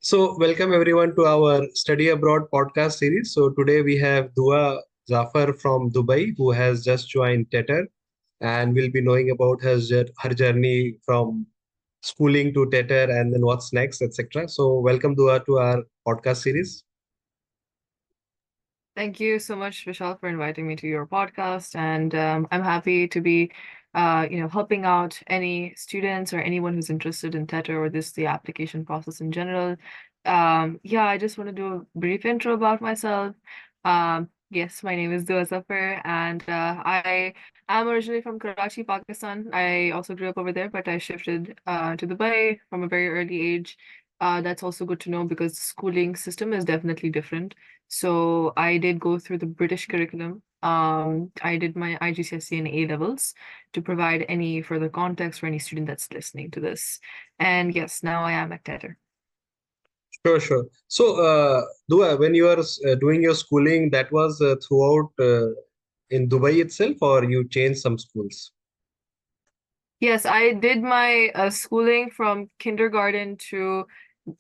So, welcome everyone to our Study Abroad podcast series. So, today we have Dua Zafar from Dubai who has just joined TETR and we'll be knowing about her journey from schooling to TETR and then what's next, etc. So, welcome Dua to our podcast series. Thank you so much, Vishal, for inviting me to your podcast. And I'm happy to be, helping out any students or anyone who's interested in TETR or the application process in general. Yeah, I just want to do a brief intro about myself. Yes, my name is Dua Zafar, and I am originally from Karachi, Pakistan. I also grew up over there, but I shifted to Dubai from a very early age. That's also good to know because the schooling system is definitely different. So I did go through the British curriculum. I did my IGCSE and A levels to provide any further context for any student that's listening to this. And yes, now I am at TETR. Sure, sure. So, Dua, when you are doing your schooling, that was throughout in Dubai itself, or you changed some schools? Yes, I did my schooling from kindergarten to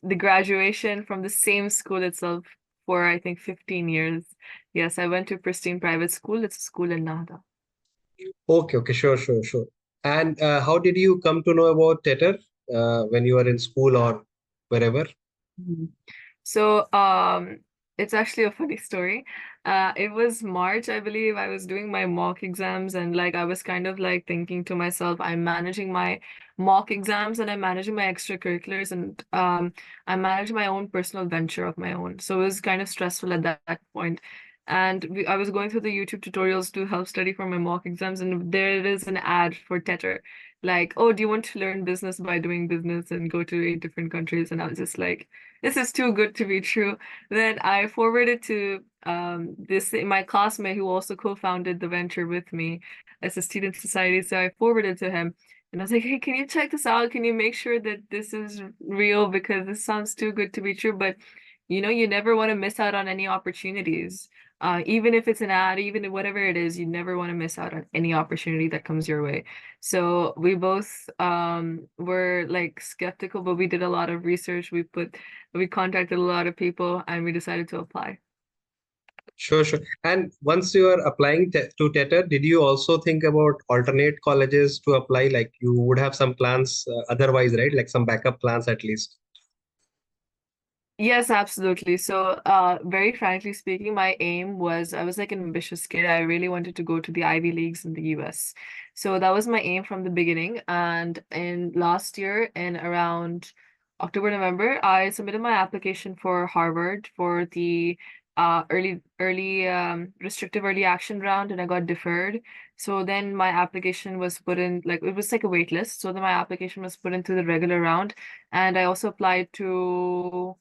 the graduation from the same school itself for I think 15 years. Yes, I went to Pristine Private School. It's a school in Nahda. Okay, okay, sure, sure, sure. And how did you come to know about TETR when you were in school or wherever? Mhm. So, it's actually a funny story. It was March, I believe. I was doing my mock exams, and like I was kind of like thinking to myself, I'm managing my mock exams and I'm managing my extracurriculars, and I'm managing my own personal venture of my own. So it was kind of stressful at that point. And I was going through the YouTube tutorials to help study for my mock exams, and there it is an ad for TETR. Like, oh, do you want to learn business by doing business and go to 8 different countries? And I was just like, this is too good to be true. Then I forwarded to this my classmate who also co-founded the venture with me as a student society. So I forwarded to him and I was like, hey, can you check this out? Can you make sure that this is real? Because this sounds too good to be true. But you never want to miss out on any opportunities. Even if it's an ad, even if whatever it is, you never want to miss out on any opportunity that comes your way. So we both were like skeptical, but we did a lot of research. We contacted a lot of people and we decided to apply. Sure, sure. And once you are applying to TETR, did you also think about alternate colleges to apply? Like you would have some plans otherwise, right? Like some backup plans at least. Yes, absolutely. So, very frankly speaking, my aim was I was like an ambitious kid. I really wanted to go to the Ivy Leagues in the US. So that was my aim from the beginning. And in last year, in around October, November, I submitted my application for Harvard for the early restrictive early action round, and I got deferred. So then my application was put in like it was like a wait list. So then my application was put into the regular round, and I also applied to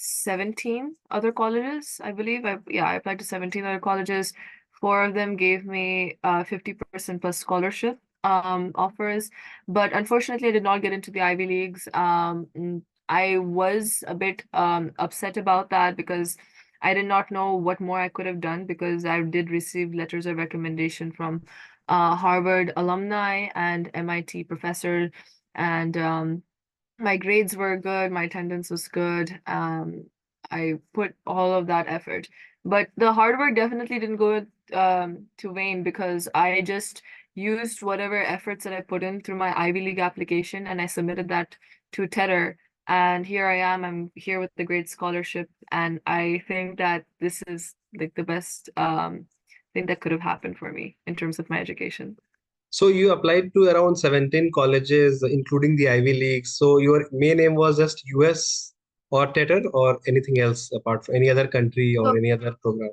17 other colleges, I believe. I applied to 17 other colleges. Four of them gave me 50% plus scholarship offers, but unfortunately I did not get into the Ivy Leagues. I was a bit upset about that because I did not know what more I could have done because I did receive letters of recommendation from Harvard alumni and MIT professor, and my grades were good, my attendance was good. I put all of that effort. But the hard work definitely didn't go to vain because I just used whatever efforts that I put in through my Ivy League application and I submitted that to TETR. And here I am, I'm here with the great scholarship. And I think that this is like the best thing that could have happened for me in terms of my education. So you applied to around 17 colleges, including the Ivy Leagues. So your main aim was just US or TETR or anything else apart from any other country or So any other program?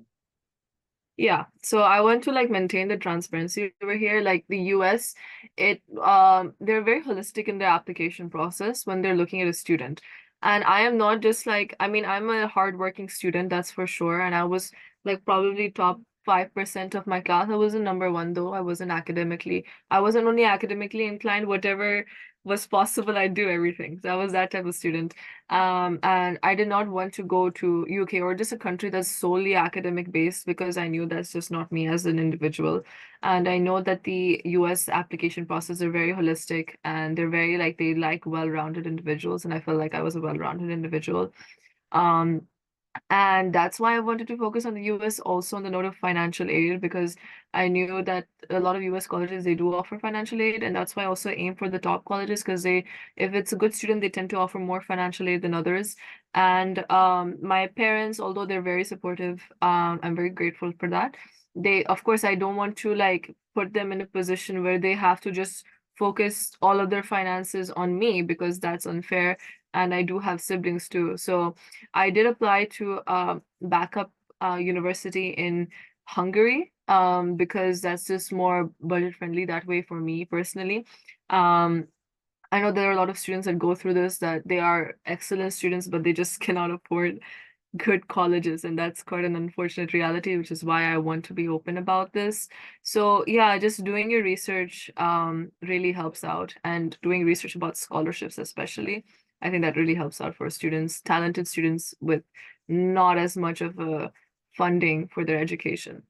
yeah, so I want to like maintain the transparency over here. Like the US, they're very holistic in their application process when they're looking at a student. And I am not just like, I mean, I'm a hardworking student, that's for sure. And I was like probably top 5% of my class. I wasn't number one though. I wasn't only academically inclined, whatever was possible, I'd do everything. So I was that type of student. And I did not want to go to UK or just a country that's solely academic based because I knew that's just not me as an individual. And I know that the US application process are very holistic and they're very like they like well-rounded individuals. And I felt like I was a well-rounded individual. Um, and that's why I wanted to focus on the US also on the note of financial aid because I knew that a lot of US colleges they do offer financial aid, and that's why I also aim for the top colleges because they, if it's a good student, they tend to offer more financial aid than others. And my parents, although they're very supportive, I'm very grateful for that. They, of course, I don't want to like put them in a position where they have to just focus all of their finances on me because that's unfair. And I do have siblings too. So I did apply to backup university in Hungary because that's just more budget friendly that way for me personally. Um, I know there are a lot of students that go through this that they are excellent students, but they just cannot afford good colleges, and that's quite an unfortunate reality, which is why I want to be open about this. So yeah, just doing your research really helps out, and doing research about scholarships especially. I think that really helps out for students, talented students with not as much of a funding for their education.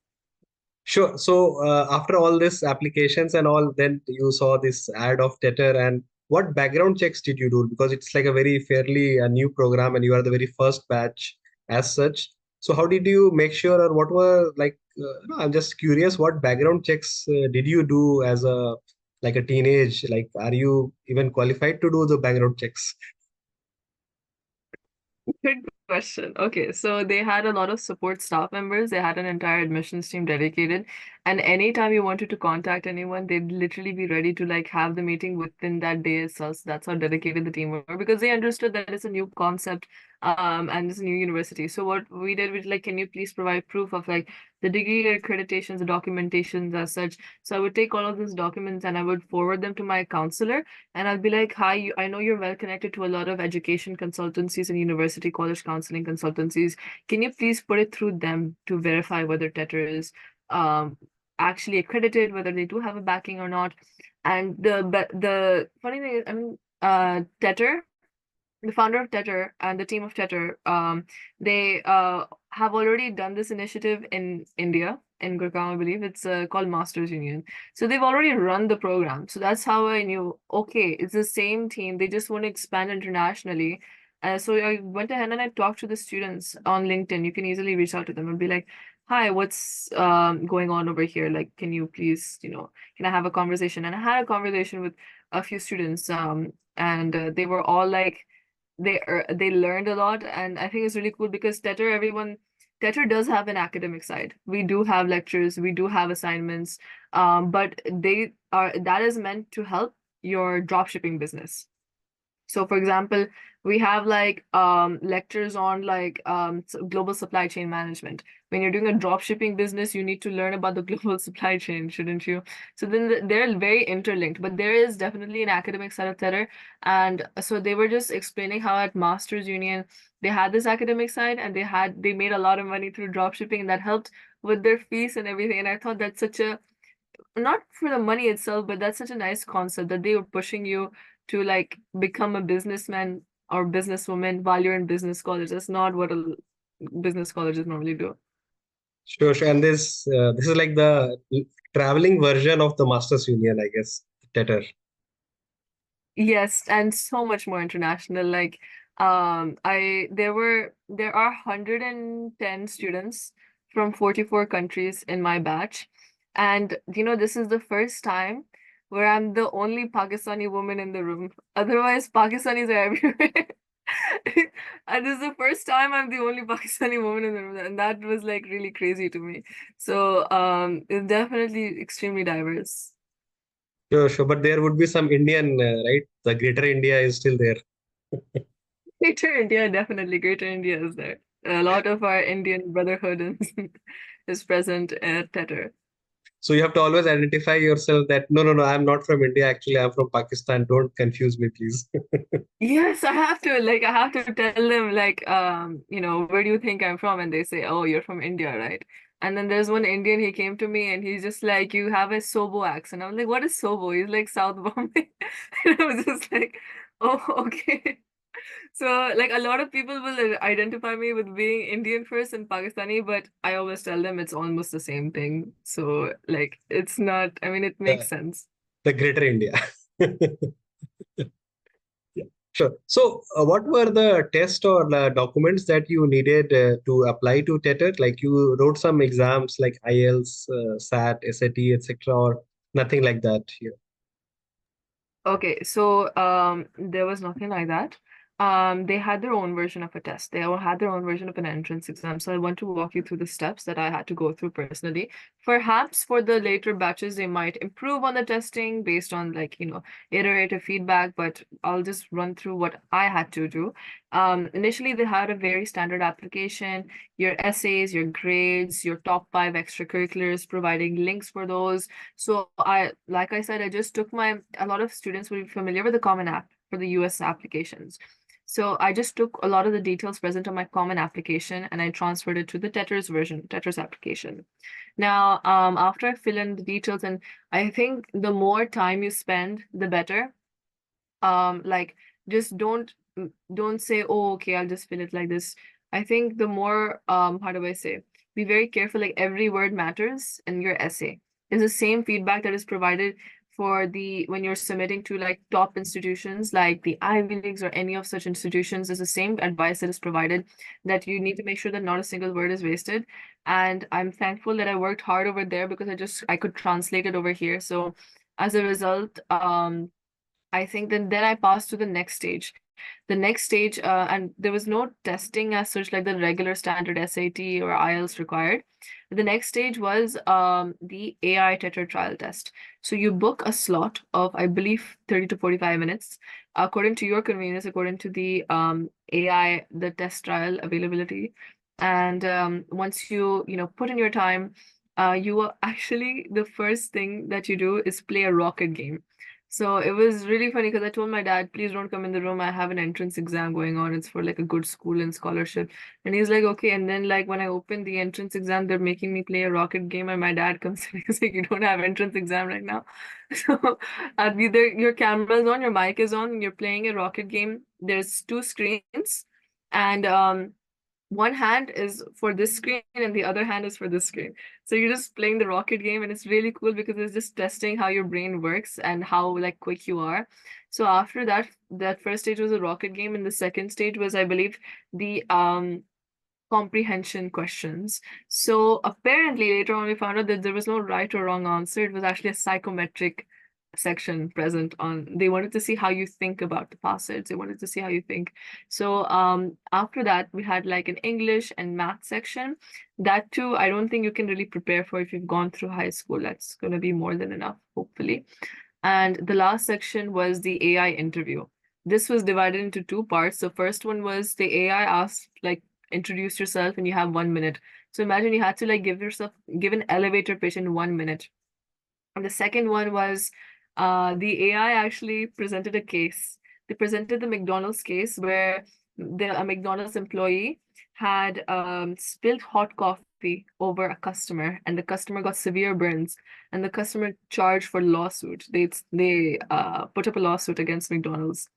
Sure. So after all this applications and all, then you saw this ad of TETR, and what background checks did you do? Because it's like a very fairly new program and you are the very first batch as such. So how did you make sure, or what were like, no, I'm just curious, what background checks did you do as a like a teenage? Like, are you even qualified to do the background checks? Good question. Okay, so they had a lot of support staff members. They had an entire admissions team dedicated. And anytime you wanted to contact anyone, they'd literally be ready to like have the meeting within that day itself. So that's how dedicated the team were because they understood that it's a new concept, and it's a new university. So what we did was like, can you please provide proof of like the degree accreditations, the documentations as such. So I would take all of these documents and I would forward them to my counselor and I'll be like, hi, I know you're well connected to a lot of education consultancies and university college counseling consultancies. Can you please put it through them to verify whether TETR is um, actually accredited, whether they do have a backing or not? And the funny thing is, I mean, TETR, the founder of TETR and the team of TETR, they have already done this initiative in India, in Gurgaon, I believe. It's called Masters Union. So they've already run the program. So that's how I knew, okay, it's the same team. They just want to expand internationally. So I went ahead and I talked to the students on LinkedIn. You can easily reach out to them and be like, hi, what's going on over here? Like, can you please, can I have a conversation? And I had a conversation with a few students, and they were all like, they learned a lot, and I think it's really cool because TETR does have an academic side. We do have lectures, we do have assignments, but that is meant to help your dropshipping business. So for example, we have like lectures on like global supply chain management. When you're doing a drop shipping business, you need to learn about the global supply chain, shouldn't you? So then they're very interlinked, but there is definitely an academic side of TETR. And so they were just explaining how at Masters Union they had this academic side and they made a lot of money through drop shipping and that helped with their fees and everything. And I thought that's such a, not for the money itself, but that's such a nice concept that they were pushing you to like become a businessman or businesswoman while you're in business college. That's not what a business colleges normally do. Sure, sure. And this is like the traveling version of the Masters Union, I guess, TETR. Yes, and so much more international. Like, there are 110 students from 44 countries in my batch. And this is the first time where I'm the only Pakistani woman in the room. Otherwise, Pakistanis are everywhere. And this is the first time I'm the only Pakistani woman in the room, and that was like really crazy to me. So, it's definitely extremely diverse. Sure, sure. But there would be some Indian, right? The Greater India is still there. Greater India, definitely. Greater India is there. A lot of our Indian brotherhood is present at TETR. So you have to always identify yourself that no, no, no, I'm not from India. Actually, I'm from Pakistan. Don't confuse me, please. Yes, I have to tell them like, where do you think I'm from? And they say, oh, you're from India, right? And then there's one Indian, he came to me and he's just like, you have a Sobo accent. I'm like, what is Sobo? He's like South Bombay. And I was just like, oh, okay. So like a lot of people will identify me with being Indian first and Pakistani, but I always tell them it's almost the same thing. So like it's not, I mean, it makes The, sense. the greater India. Yeah, sure. So, what were the test or documents that you needed to apply to TETR? Like you wrote some exams like IELTS, SAT, SAT, etc., or nothing like that here? Okay, so there was nothing like that. They had their own version of a test. They all had their own version of an entrance exam. So I want to walk you through the steps that I had to go through personally. Perhaps for the later batches, they might improve on the testing based on like, iterative feedback, but I'll just run through what I had to do. Initially, they had a very standard application, your essays, your grades, your top five extracurriculars, providing links for those. So like I said, I just took a lot of students will be familiar with the Common App for the US applications. So I just took a lot of the details present on my Common application and I transferred it to the TETR's version, TETR's application. Now, after I fill in the details, and I think the more time you spend, the better. Like just don't say, oh, okay, I'll just fill it like this. I think the more how do I say, be very careful, like every word matters in your essay. It's the same feedback that is provided for the when you're submitting to like top institutions like the Ivy Leagues or any of such institutions. Is the same advice that is provided, that you need to make sure that not a single word is wasted. And I'm thankful that I worked hard over there because I could translate it over here. So as a result, I think then I passed to the next stage. The next stage, and there was no testing as such like the regular standard SAT or IELTS required. The next stage was the AI TETR trial test. So you book a slot of, I believe, 30 to 45 minutes, according to your convenience, according to the the test trial availability. And once put in your time, you will actually, the first thing that you do is play a rocket game. So it was really funny because I told my dad, please don't come in the room. I have an entrance exam going on. It's for like a good school and scholarship. And he's like, okay. And then like when I opened the entrance exam, they're making me play a rocket game. And my dad comes in and he's like, you don't have entrance exam right now. So either your camera is on, your mic is on, and you're playing a rocket game. There's two screens. And one hand is for this screen and the other hand is for this screen. So you're just playing the rocket game and it's really cool because it's just testing how your brain works and how like quick you are. So after that first stage was a rocket game and the second stage was, I believe, the comprehension questions. So apparently later on we found out that there was no right or wrong answer. It was actually a psychometric section present on. They wanted to see how you think about the passage. They wanted to see how you think. So after that we had like an English and math section. That too, I don't think you can really prepare for if you've gone through high school. That's gonna be more than enough, hopefully. And the last section was the AI interview. This was divided into two parts. The first one was the AI asked like introduce yourself and you have 1 minute. So imagine you had to like give an elevator pitch in 1 minute. And the second one was the AI actually presented a case. They presented the McDonald's case where a McDonald's employee had spilled hot coffee over a customer, and the customer got severe burns, and the customer charged for lawsuit. They put up a lawsuit against McDonald's,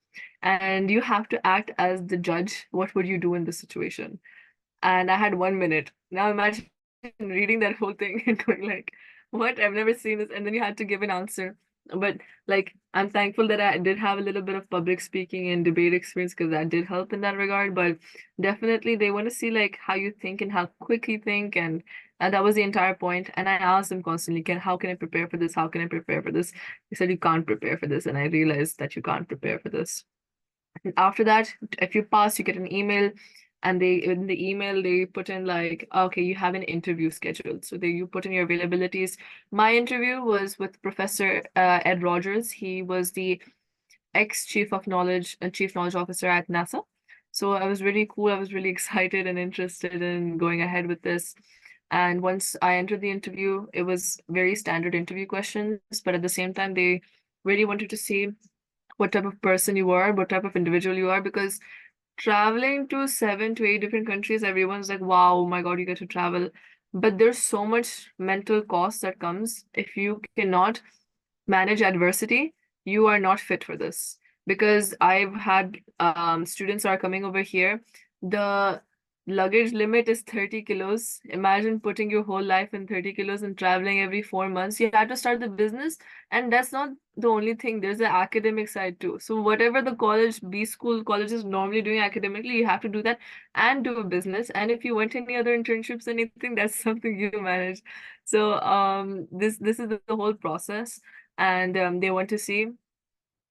and you have to act as the judge. What would you do in this situation? And I had 1 minute. Now imagine reading that whole thing and going like, what? I've never seen this. And then you had to give an answer. But like, I'm thankful that I did have a little bit of public speaking and debate experience because that did help in that regard. But definitely they want to see like how you think and how quick you think. And that was the entire point. And I asked them constantly, how can I prepare for this? How can I prepare for this? They said you can't prepare for this. And I realized that you can't prepare for this. And after that, if you pass, you get an email, and they in the email they put in like, okay, you have an interview scheduled. So you put in your availabilities. My interview was with Professor Ed Rogers. He was the ex-chief of knowledge and chief knowledge officer at NASA. So I was really cool. I was really excited and interested in going ahead with this. And once I entered the interview, it was very standard interview questions, but at the same time, they really wanted to see what type of person you are, what type of individual you are, because traveling to 7 to 8 different countries, everyone's like, wow, oh my God, you get to travel. but there's so much mental cost that comes if you cannot manage adversity. You are not fit for this, because I've had students are coming over here. The luggage limit is 30 kilos. Imagine putting your whole life in 30 kilos and traveling every 4 months. You had to start the business, and that's not the only thing. There's the academic side too. So whatever the college is normally doing academically, you have to do that and do a business. And if you want any other internships, anything, that's something you manage. So this is the whole process, and they want to see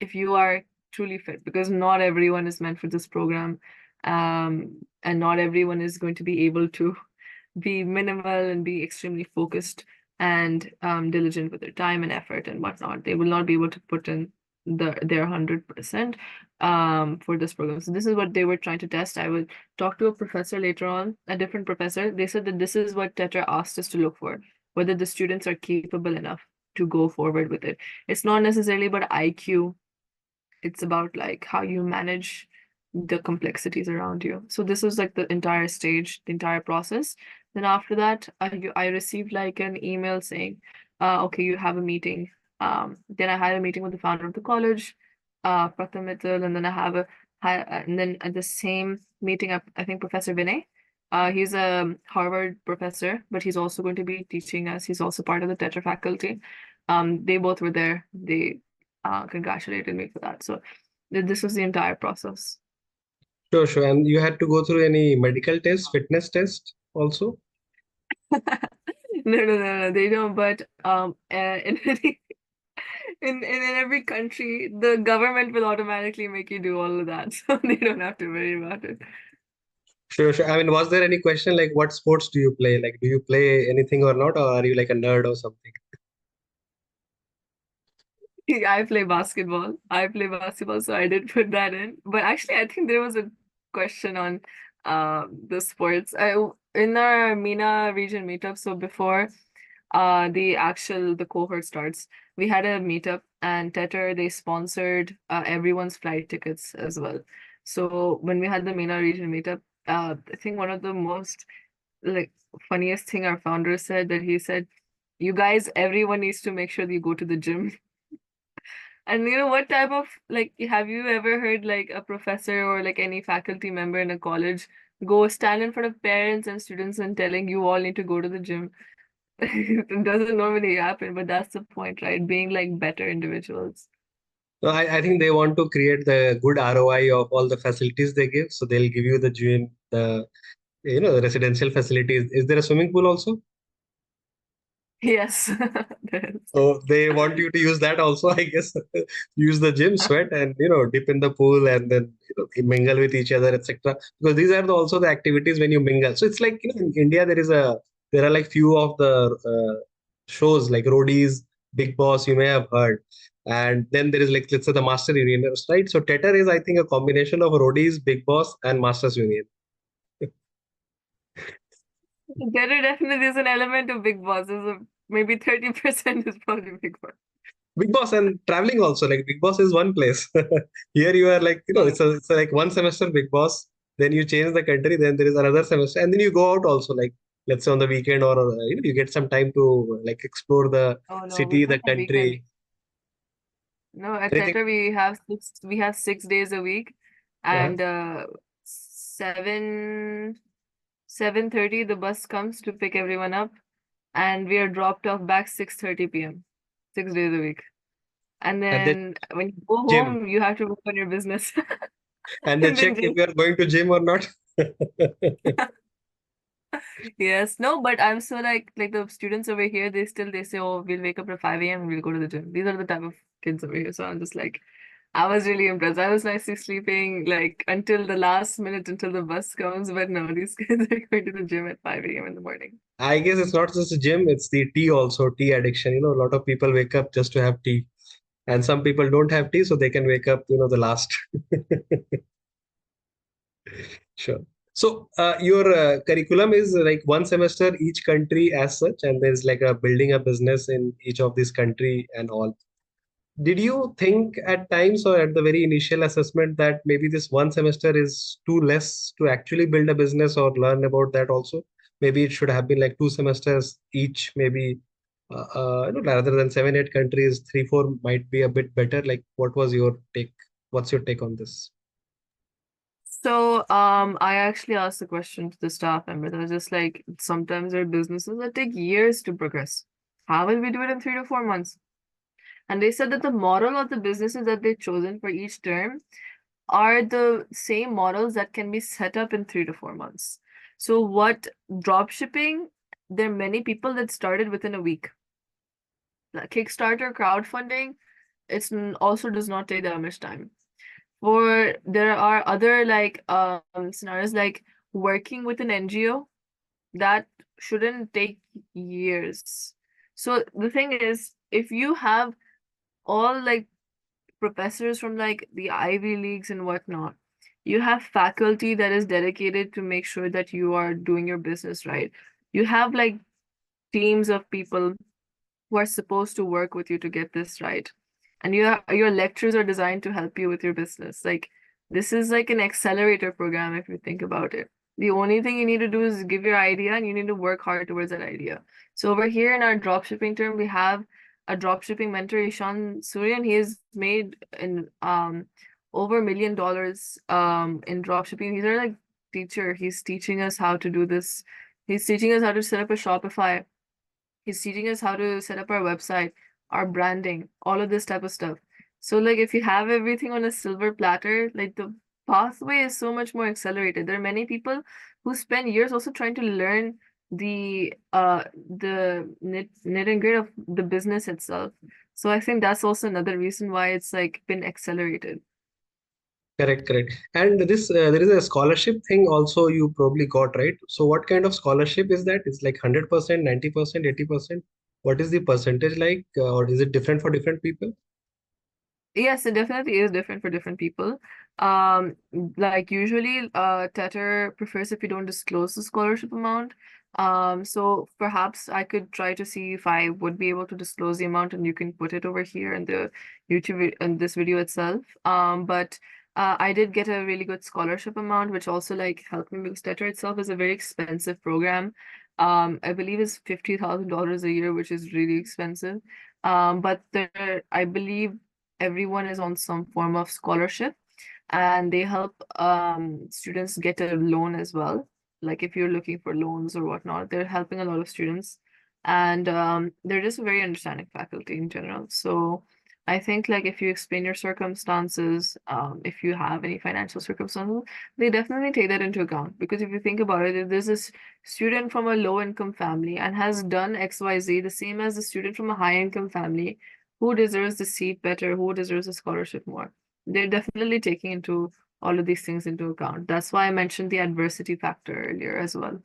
if you are truly fit, because not everyone is meant for this program, and not everyone is going to be able to be minimal and be extremely focused and diligent with their time and effort and whatnot. They will not be able to put in their 100% for this program. So this is what they were trying to test. I will talk to a professor later on, a different professor. They said that this is what TETR asked us to look for, whether the students are capable enough to go forward with it. It's not necessarily about IQ, it's about like how you manage the complexities around you. So this is like the entire stage, the entire process. Then after that, I received like an email saying, okay, you have a meeting. Then I had a meeting with the founder of the college, Pratham Mittal, and then and then at the same meeting, I think Professor Vinay, he's a Harvard professor, but he's also going to be teaching us. He's also part of the TETRA faculty. They both were there. They congratulated me for that. So this was the entire process. Sure, sure. And you had to go through any medical test, fitness test also? No, they don't. But in in every country, the government will automatically make you do all of that, so they don't have to worry about it. Sure, sure. I mean, was there any question like what sports do you play? Like, do you play anything or not, or are you like a nerd or something? I play basketball. I play basketball, so I did put that in. But actually, I think there was a question on the sports. In our MENA region meetup, so before the cohort starts, we had a meetup, and TETR, they sponsored everyone's flight tickets as well. So when we had the MENA region meetup, I think one of the most like funniest thing our founder said, that he said, you guys, everyone needs to make sure that you go to the gym. And you know what type of, like, have you ever heard like a professor or like any faculty member in a college go stand in front of parents and students and telling you all need to go to the gym? It doesn't normally happen, but that's the point, right? Being like better individuals. No, I think they want to create the good ROI of all the facilities they give. So they'll give you the gym, the residential facilities. Is there a swimming pool also? Yes. There is. So they want you to use that also, I guess. Use the gym, sweat, and dip in the pool, and then mingle with each other, etc. Because these are also the activities when you mingle. So it's like in India there are like few of the shows like Roadies, Big Boss. You may have heard, and then there is like let's say the Master Union, right? So TETR is I think a combination of Roadies, Big Boss, and Masters Union. There definitely is an element of Big Boss. Maybe 30% is probably Big Boss. Big Boss and traveling also. Like Big Boss is one place. Here you are like Hmm. it's like one semester Big Boss. Then you change the country. Then there is another semester, and then you go out also. Like let's say on the weekend or you get some time to like explore the Oh no, we city, the don't have weekends. country. No, at Anything. Tetra we have 6 days a week, Uh-huh. and 7:30 the bus comes to pick everyone up, and we are dropped off back 6:30 p.m. 6 days a week. And And then then when you go gym, home, you have to work on your business. and they And then check if gym. you are going to gym or not. Yes, no, but I'm so like the students over here, they say, oh, we'll wake up at 5 a.m. and we'll go to the gym. These are the type of kids over here. So I'm just like, I was really impressed. I was nicely sleeping like until the last minute until the bus comes, but no, these kids are going to the gym at 5 a.m. in the morning. I guess it's not just the gym; it's the tea also. Tea addiction. A lot of people wake up just to have tea, and some people don't have tea, so they can wake up. The last. Sure. So your curriculum is like one semester each country as such, and there's like a building a business in each of this country and all. Did you think at times or at the very initial assessment that maybe this one semester is too less to actually build a business or learn about that also? maybe it should have been like 2 semesters each, maybe rather than 7, 8 countries, 3, 4 might be a bit better. Like, what was your take? What's your take on this? So, I actually asked the question to the staff members. I was just like, sometimes there are businesses that take years to progress. How will we do it in 3 to 4 months? And they said that the model of the businesses that they've chosen for each term are the same models that can be set up in 3 to 4 months. So, what drop shipping, there are many people that started within a week. Like Kickstarter crowdfunding, also does not take that much time. Or there are other like scenarios like working with an NGO that shouldn't take years. So the thing is, if you have all like professors from like the Ivy Leagues and whatnot, you have faculty that is dedicated to make sure that you are doing your business right. You have like teams of people who are supposed to work with you to get this right. And your lectures are designed to help you with your business. Like this is like an accelerator program if you think about it. The only thing you need to do is give your idea and you need to work hard towards that idea. So over here in our dropshipping term, we have a dropshipping mentor, Ishan Suryan. He has made in over $1 million in dropshipping. He's our like teacher. He's teaching us how to do this. He's teaching us how to set up a Shopify. He's teaching us how to set up our website, our branding, all of this type of stuff. So like if you have everything on a silver platter, like the pathway is so much more accelerated. There are many people who spend years also trying to learn the knit and grit of the business itself. So I think that's also another reason why it's like been accelerated. Correct, correct. And this there is a scholarship thing also you probably got, right? So what kind of scholarship is that? It's like 100%, 90%, 80%. What is the percentage like, or is it different for different people? Yes, it definitely is different for different people. Like usually, TETR prefers if you don't disclose the scholarship amount. So perhaps I could try to see if I would be able to disclose the amount, and you can put it over here in the in this video itself. But I did get a really good scholarship amount, which also like helped me because TETR itself is a very expensive program. I believe it's $50,000 a year, which is really expensive. But there, I believe everyone is on some form of scholarship and they help students get a loan as well. Like if you're looking for loans or whatnot, they're helping a lot of students and they're just a very understanding faculty in general. So I think like if you explain your circumstances, if you have any financial circumstances, they definitely take that into account. Because if you think about it, if there's this student from a low income family and has done XYZ, the same as the student from a high income family, who deserves the seat better, who deserves the scholarship more. They're definitely taking into all of these things into account. That's why I mentioned the adversity factor earlier as well.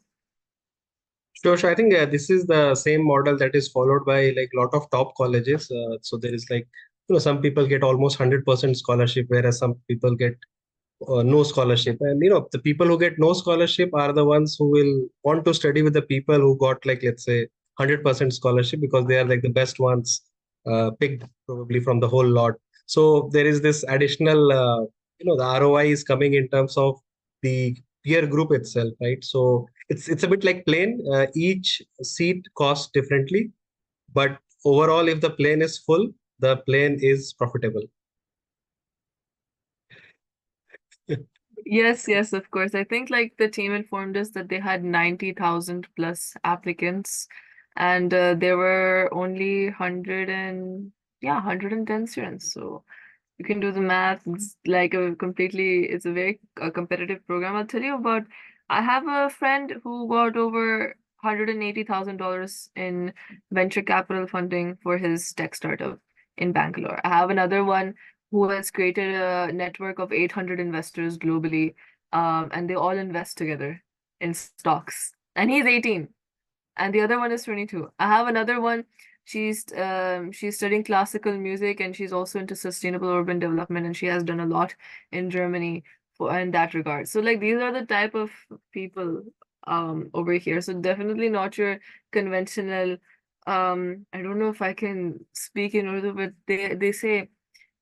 Sure, sure. I think this is the same model that is followed by like a lot of top colleges. So there is like, some people get almost 100% scholarship, whereas some people get no scholarship. And the people who get no scholarship are the ones who will want to study with the people who got like, let's say, 100% scholarship, because they are like the best ones picked probably from the whole lot. So there is this additional, the ROI is coming in terms of the peer group itself, right? So it's a bit like plane. Each seat costs differently, but overall, if the plane is full, the plane is profitable. Yes, yes, of course. I think like the team informed us that they had 90,000 plus applicants and there were only 100 and yeah, 110 students. So you can do the math. It's like it's a very competitive program. I'll tell you about, I have a friend who got over $180,000 in venture capital funding for his tech startup in Bangalore. I have another one who has created a network of 800 investors globally, and they all invest together in stocks. And he's 18 and the other one is 22. I have another one. She's studying classical music and she's also into sustainable urban development and she has done a lot in Germany for in that regard. So like these are the type of people over here. So definitely not your conventional I don't know if I can speak in Urdu, but they say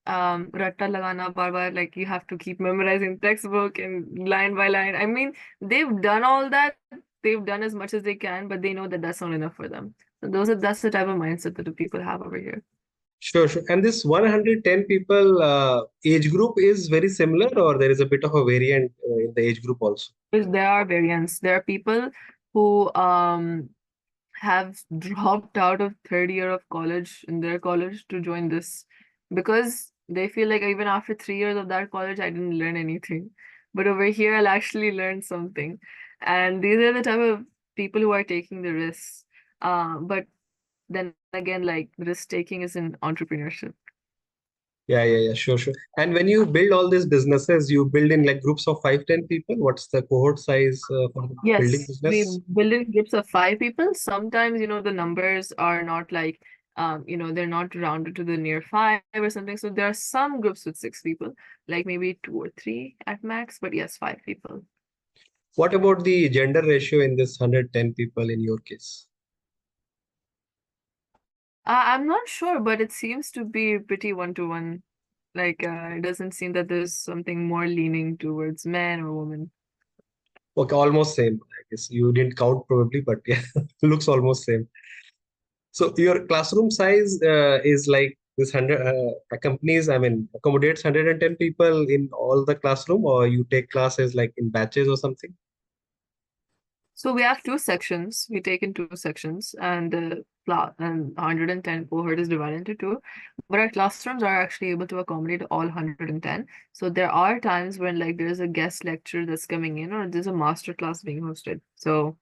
ratta lagana bar bar, like you have to keep memorizing textbook and line by line. I mean, they've done all that they've done as much as they can, but they know that that's not enough for them. So that's the type of mindset that the people have over here. Sure, sure. And this 110 people age group is very similar, or there is a bit of a variant in the age group also? Because there are variants. There are people who have dropped out of third year of college in their college to join this because they feel like even after 3 years of that college, I didn't learn anything. But over here, I'll actually learn something. And these are the type of people who are taking the risks. But then again, like risk taking is in entrepreneurship. Yeah, yeah, yeah, sure, sure. And when you build all these businesses, you build in like groups of 5, 10 people. What's the cohort size for the building Yes, we business? build in groups of 5 people. Sometimes, the numbers are not like, they're not rounded to the near five or something. So there are some groups with 6 people, like maybe 2 or 3 at max. But yes, 5 people. What about the gender ratio in this 110 people in your case? I'm not sure, but it seems to be pretty one-to-one. Like, it doesn't seem that there's something more leaning towards men or women. Okay, almost same. I guess you didn't count probably, but yeah, looks almost same. So your classroom size is like this 100 accompanies, I mean, accommodates 110 people in all the classroom, or you take classes like in batches or something? So we have 2 sections. We take in 2 sections, and the 110 cohort is divided into two. But our classrooms are actually able to accommodate all 110. So there are times when like there's a guest lecture that's coming in, or there's a master class being hosted. So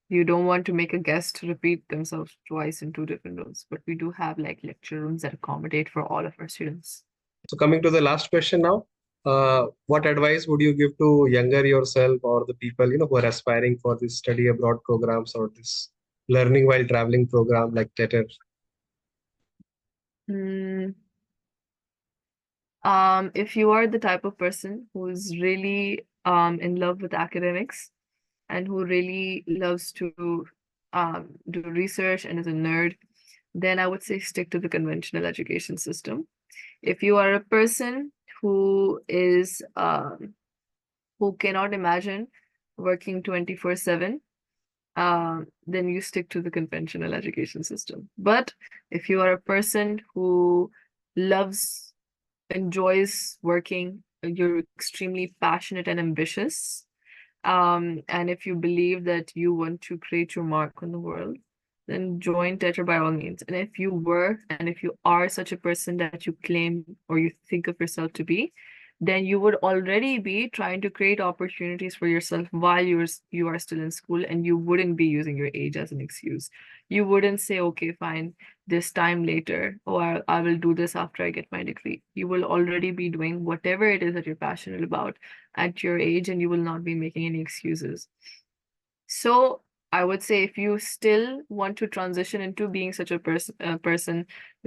you don't want to make a guest repeat themselves twice in 2 different rooms. But we do have like lecture rooms that accommodate for all of our students. So coming to the last question now, what advice would you give to younger yourself or the people who are aspiring for this study abroad programs or this learning while traveling program like TETR? Hmm. If you are the type of person who is really in love with academics and who really loves to do research and is a nerd, then I would say stick to the conventional education system. If you are a person who is who cannot imagine working 24/7, then you stick to the conventional education system. But if you are a person who loves, enjoys working, you're extremely passionate and ambitious, and if you believe that you want to create your mark on the world, then join TETR by all means. And if you are such a person that you claim or you think of yourself to be, then you would already be trying to create opportunities for yourself while you are still in school, and you wouldn't be using your age as an excuse. You wouldn't say, okay, fine, this time later, or I will do this after I get my degree. You will already be doing whatever it is that you're passionate about at your age, and you will not be making any excuses. So I would say if you still want to transition into being such a person,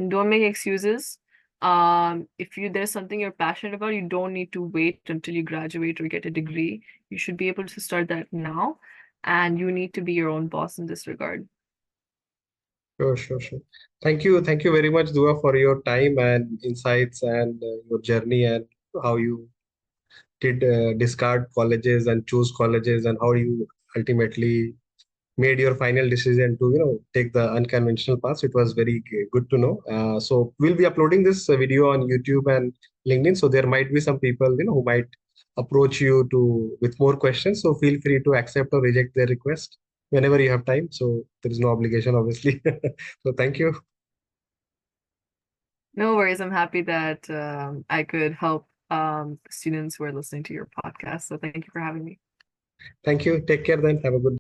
don't make excuses. If there's something you're passionate about, you don't need to wait until you graduate or get a degree. You should be able to start that now, and you need to be your own boss in this regard. Sure, sure, sure. Thank you very much, Dua, for your time and insights and your journey and how you did discard colleges and choose colleges and how you ultimately made your final decision to take the unconventional path. It was very good to know. So we'll be uploading this video on YouTube and LinkedIn, so there might be some people who might approach you to with more questions, so feel free to accept or reject their request whenever you have time. So there is no obligation, obviously. So thank you. No worries. I'm happy that I could help students who are listening to your podcast. So thank you for having me. Thank you. Take care then. Have a good